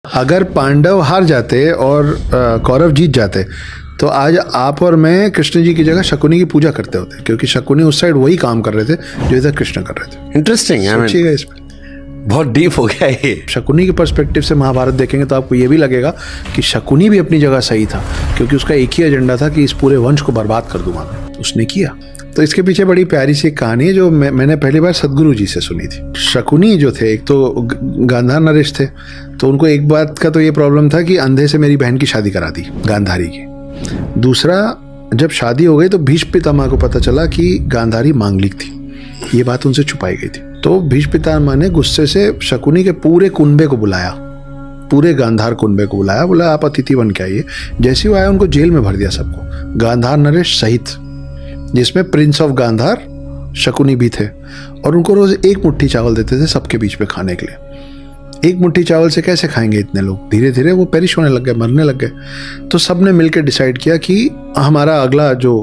अगर पांडव हार जाते और कौरव जीत जाते तो आज आप और मैं कृष्ण जी की जगह शकुनी की पूजा करते होते, क्योंकि शकुनी उस साइड वही काम कर रहे थे जो इधर कृष्ण कर रहे थे। इंटरेस्टिंग, सोचिएगा इसमें, बहुत डीप हो गया ये। शकुनी के पर्सपेक्टिव से महाभारत देखेंगे तो आपको ये भी लगेगा कि शकुनी भी अपनी जगह सही था, क्योंकि उसका एक ही एजेंडा था कि इस पूरे वंश को बर्बाद कर दूंगा मैं। उसने किया। तो इसके पीछे बड़ी प्यारी सी कहानी है जो मैंने पहली बार सदगुरु जी से सुनी थी। शकुनी जो थे, एक तो गांधार नरेश थे, तो उनको एक बात का तो ये प्रॉब्लम था कि अंधे से मेरी बहन की शादी करा दी, गांधारी की। दूसरा, जब शादी हो गई तो भीष्म पितामह को पता चला कि गांधारी मांगलिक थी, ये बात उनसे छुपाई गई थी। तो भीष्म पितामह ने गुस्से से शकुनी के पूरे कुनबे को बुलाया, पूरे गांधार कुनबे को बुलाया, बोला आप अतिथि बन के आइए। जैसे वो आया उनको जेल में भर दिया सबको, गांधार नरेश सहित, जिसमें प्रिंस ऑफ गांधार शकुनी भी थे। और उनको रोज एक मुट्ठी चावल देते थे सबके बीच में खाने के लिए। एक मुट्ठी चावल से कैसे खाएंगे इतने लोग? धीरे धीरे वो पेरिश होने लग गए, मरने लग गए। तो सबने मिलकर डिसाइड किया कि हमारा अगला जो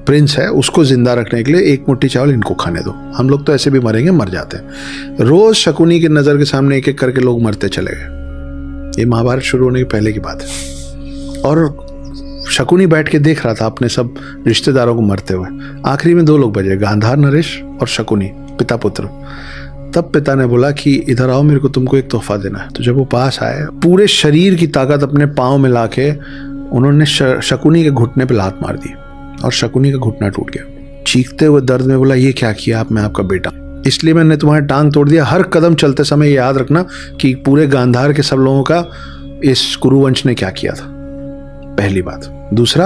प्रिंस है उसको जिंदा रखने के लिए एक मुट्ठी चावल इनको खाने दो, हम लोग तो ऐसे भी मरेंगे, मर जाते हैं। रोज शकुनी की नजर के सामने एक एक करके लोग मरते चले गए। ये महाभारत शुरू होने के पहले की बात है। और शकुनी बैठ के देख रहा था अपने सब रिश्तेदारों को मरते हुए। आखिरी में दो लोग बचे, गांधार नरेश और शकुनी, पिता पुत्र। तब पिता ने बोला कि इधर आओ, मेरे को तुमको एक तोहफा देना है। तो जब वो पास आए, पूरे शरीर की ताकत अपने पाँव में लाके उन्होंने शकुनी के घुटने पे लात मार दी और शकुनी का घुटना टूट गया। चीखते हुए दर्द में बोला, ये क्या किया आप? मैं आपका बेटा, इसलिए मैंने तुम्हारी टांग तोड़ दिया। हर कदम चलते समय ये याद रखना कि पूरे गांधार के सब लोगों का इस कुरुवंश ने क्या किया था, पहली बात। दूसरा,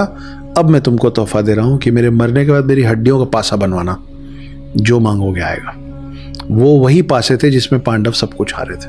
अब मैं तुमको तोहफा दे रहा हूं कि मेरे मरने के बाद मेरी हड्डियों का पासा बनवाना, जो मांगोगे आएगा। वो वही पासे थे जिसमें पांडव सब कुछ हारे थे।